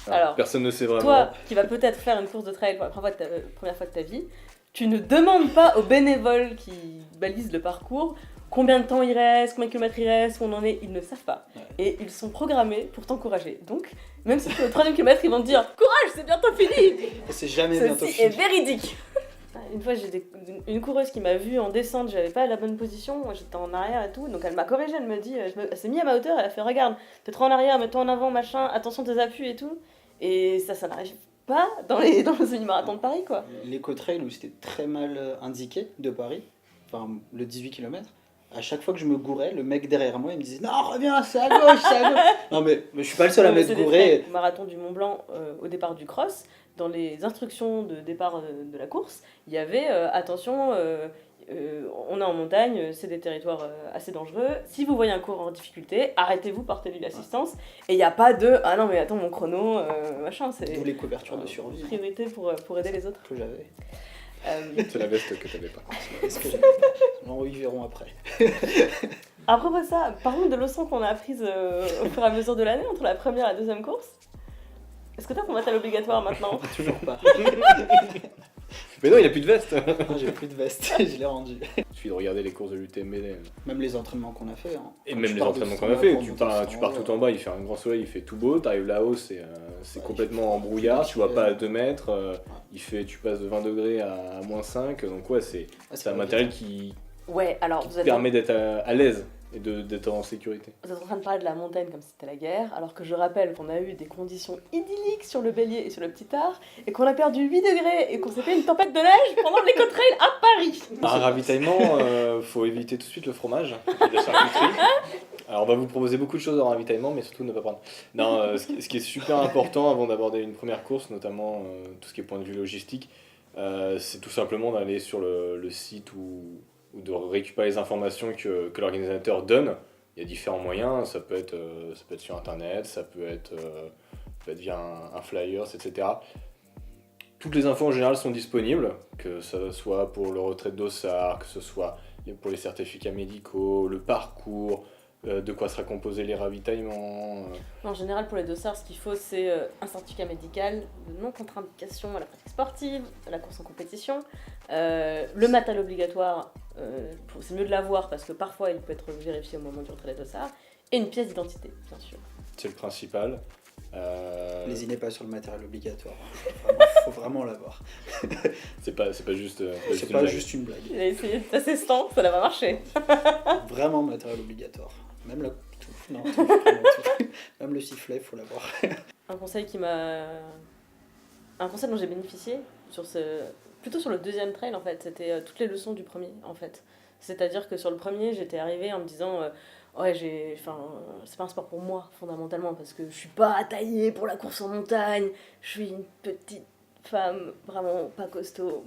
Alors, personne ne sait vraiment. Toi, qui vas peut-être faire une course de trail pour la première fois de ta vie, tu ne demandes pas aux bénévoles qui balisent le parcours combien de temps il reste, combien de kilomètres il reste, où on en est, ils ne savent pas. Ouais. Et ils sont programmés pour t'encourager. Donc, même si tu es au 3e kilomètre, ils vont te dire « Courage, c'est bientôt fini !» C'est jamais bientôt Ceci est fini. véridique. Une fois, j'ai une coureuse qui m'a vue en descente, j'avais pas la bonne position, j'étais en arrière et tout, donc elle m'a corrigée, elle me dit, elle s'est mise à ma hauteur, elle a fait regarde, t'es trop en arrière, mets-toi en avant, machin, attention tes appuis et tout. Et ça n'arrive pas dans le semi-marathon de Paris, quoi. L'éco-trail où c'était très mal indiqué de Paris, enfin le 18 km, à chaque fois que je me gourais, le mec derrière moi il me disait non, reviens, c'est à gauche, c'est à gauche. Non mais je suis pas le seul à Non, mais m'être c'est des gouré. trails, marathon du Mont Blanc au départ du cross, dans les instructions de départ de la course, il y avait attention, on est en montagne, c'est des territoires assez dangereux. Si vous voyez un coureur en difficulté, arrêtez-vous, portez-lui l'assistance. Et il n'y a pas de ah non mais attends mon chrono, machin, c'est D'où les couvertures de survie priorité pour aider les autres. que j'avais. C'est la veste que t'avais pas. Est-ce que j'avais Non, ils verront après. À propos de ça, parlons de leçons qu'on a apprises au fur et à mesure de l'année entre la première et la deuxième course. Est-ce que t'as ton matériel obligatoire maintenant? Toujours pas. Mais non, il a plus de veste. Non, j'ai plus de veste, je l'ai rendu. Il suffit de regarder les courses de l'UTMB. Même les entraînements qu'on a fait. Hein. Et Quand même tu les pars de entraînements 100 qu'on a là fait, pour tu monter pars, 100, tu pars tout en bas, il fait un grand soleil, il fait tout beau, t'arrives là-haut, c'est Ouais, complètement en brouillard, tu vois pas à 2 mètres, tu passes de 20 degrés à moins 5, donc ouais, c'est un matériel qui Ouais, alors vous êtes, permet d'être à l'aise et d'être en sécurité. vous êtes en train de parler de la montagne comme si c'était la guerre, alors que je rappelle qu'on a eu des conditions idylliques sur le Bélier et sur le Petit Art, et qu'on a perdu 8 degrés et qu'on s'est fait une tempête de neige pendant l'éco-trail à Paris. Un ravitaillement, faut éviter tout de suite le fromage et la charcuterie. Alors on va vous proposer beaucoup de choses en ravitaillement, mais surtout ne pas prendre. Non, ce qui est super important avant d'aborder une première course, notamment tout ce qui est point de vue logistique, c'est tout simplement d'aller sur le site ou de récupérer les informations que l'organisateur donne. Il y a différents moyens, ça peut être sur internet, ça peut être via un flyers, etc. Toutes les infos en général sont disponibles, que ce soit pour le retrait de dossard, que ce soit pour les certificats médicaux, le parcours, de quoi sera composé les ravitaillements. En général, pour les dossards, ce qu'il faut, c'est un certificat médical, de non-contre-indication à la pratique sportive, à la course en compétition, le matériel obligatoire, c'est mieux de l'avoir parce que parfois il peut être vérifié au moment du retrait des dossards, et une pièce d'identité, bien sûr. C'est le principal. Lésinez pas sur le matériel obligatoire. Faut vraiment l'avoir. C'est pas juste. C'est pas juste une blague. Il a essayé de passer ce temps, ça n'a pas marché. Vraiment matériel obligatoire. Même la tout. Non, tout, vraiment tout. Même le sifflet, faut l'avoir. Un conseil dont j'ai bénéficié, plutôt sur le deuxième trail en fait, c'était toutes les leçons du premier en fait. C'est-à-dire que sur le premier, j'étais arrivée en me disant ouais, c'est pas un sport pour moi fondamentalement parce que je suis pas taillée pour la course en montagne, je suis une petite femme vraiment pas costaud.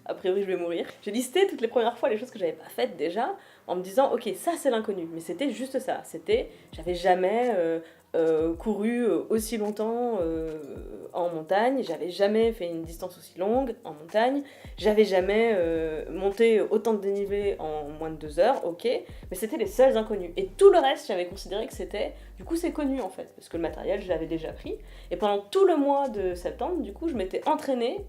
A priori, je vais mourir. J'ai listé toutes les premières fois les choses que j'avais pas faites déjà en me disant ok, ça c'est l'inconnu, mais c'était juste ça. J'avais jamais couru aussi longtemps en montagne, j'avais jamais fait une distance aussi longue en montagne, j'avais jamais monté autant de dénivelé en moins de 2 heures, ok, mais c'était les seuls inconnus. Et tout le reste, j'avais considéré que c'était, du coup c'est connu en fait, parce que le matériel, je l'avais déjà pris. Et pendant tout le mois de septembre, du coup, je m'étais entraînée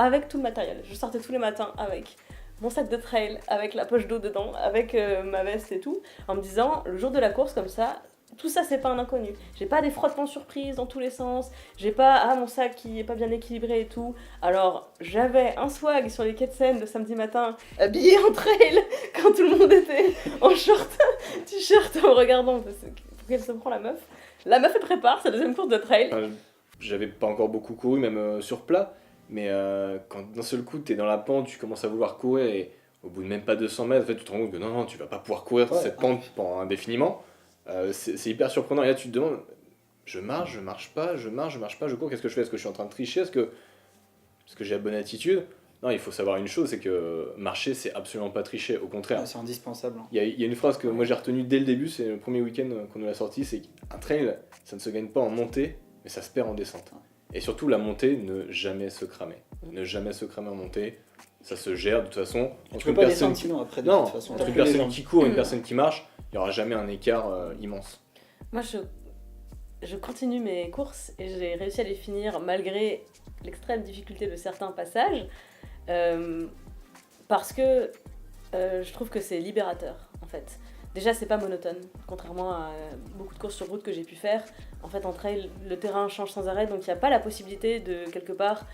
avec tout le matériel. Je sortais tous les matins avec mon sac de trail, avec la poche d'eau dedans, avec ma veste et tout, en me disant, le jour de la course, comme ça, tout ça, c'est pas un inconnu. J'ai pas des frottements surprises dans tous les sens, j'ai pas, mon sac qui est pas bien équilibré et tout. Alors, j'avais un swag sur les quais de Seine le samedi matin, habillé en trail, quand tout le monde était en short, t-shirt, en regardant, parce que pour qu'elle se prend la meuf. La meuf, elle prépare sa deuxième course de trail. J'avais pas encore beaucoup couru, même sur plat. Mais quand d'un seul coup t'es dans la pente, tu commences à vouloir courir et au bout de même pas 200 mètres, en fait, tu te rends compte que non, tu vas pas pouvoir courir cette pente pendant indéfiniment. C'est hyper surprenant. Et là, tu te demandes, je marche pas, je cours, qu'est-ce que je fais? Est-ce que je suis en train de tricher? Est-ce que j'ai la bonne attitude? Non, il faut savoir une chose, c'est que marcher, c'est absolument pas tricher, au contraire. Ouais, c'est indispensable. Il y a une phrase que moi j'ai retenue dès le début, c'est le premier week-end qu'on nous a sorti, c'est qu'un trail, ça ne se gagne pas en montée, mais ça se perd en descente. Et surtout, la montée, ne jamais se cramer. Ne jamais se cramer en montée. Ça se gère de toute façon. Tu peux pas descendre sinon après de toute façon. Entre une personne qui court et une personne qui marche, il n'y aura jamais un écart immense. Moi, je continue mes courses et j'ai réussi à les finir malgré l'extrême difficulté de certains passages, parce que je trouve que c'est libérateur en fait. Déjà, c'est pas monotone, contrairement à beaucoup de courses sur route que j'ai pu faire. En fait, en trail, le terrain change sans arrêt, donc il n'y a pas la possibilité de, quelque part,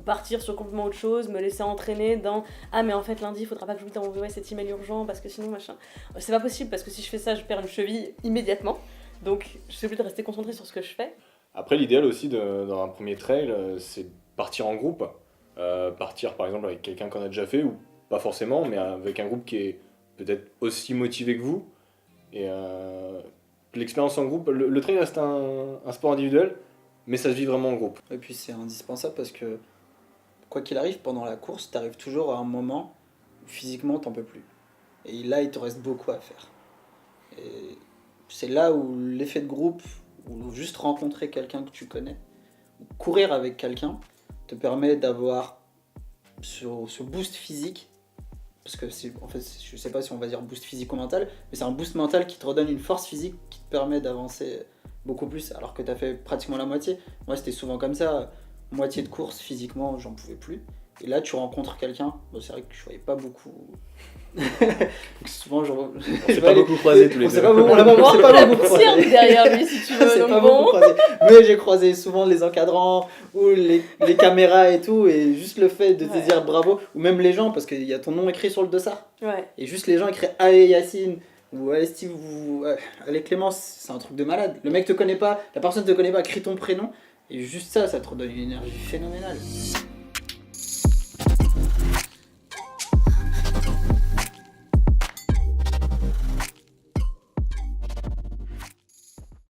partir sur complètement autre chose, me laisser entraîner dans « Ah, mais en fait, lundi, il faudra pas que j'oublie d'envoyer cet email urgent, parce que sinon, machin... » C'est pas possible, parce que si je fais ça, je perds une cheville immédiatement. Donc, je suis obligée de rester concentrée sur ce que je fais. Après, l'idéal aussi dans un premier trail, c'est de partir en groupe. Partir par exemple avec quelqu'un qu'on a déjà fait, ou pas forcément, mais avec un groupe qui est peut-être aussi motivé que vous. Et l'expérience en groupe, le trail reste un sport individuel, mais ça se vit vraiment en groupe. Et puis c'est indispensable parce que, quoi qu'il arrive, pendant la course, tu arrives toujours à un moment où physiquement t'en peux plus. Et là, il te reste beaucoup à faire. Et c'est là où l'effet de groupe, ou juste rencontrer quelqu'un que tu connais, ou courir avec quelqu'un, te permet d'avoir ce boost physique. Parce que en fait, je sais pas si on va dire boost physique ou mental, mais c'est un boost mental qui te redonne une force physique qui te permet d'avancer beaucoup plus, alors que tu as fait pratiquement la moitié. Moi, c'était souvent comme ça, moitié de course, physiquement, j'en pouvais plus. Et là, tu rencontres quelqu'un, bon, c'est vrai que je voyais pas beaucoup. Donc souvent, on s'est pas beaucoup croisés tous les deux. On a la poussière derrière lui, si tu veux. C'est donc pas bon. beaucoup croisé. Mais j'ai croisé souvent les encadrants ou les caméras et tout, et juste le fait de te dire bravo, ou même les gens, parce qu'il y a ton nom écrit sur le dossard. Ouais. Et juste les gens écrivent allez Yacine, ou allez Steve, ou allez Clémence, c'est un truc de malade. Le mec te connaît pas, la personne te connaît pas, crie ton prénom, et juste ça te redonne une énergie phénoménale.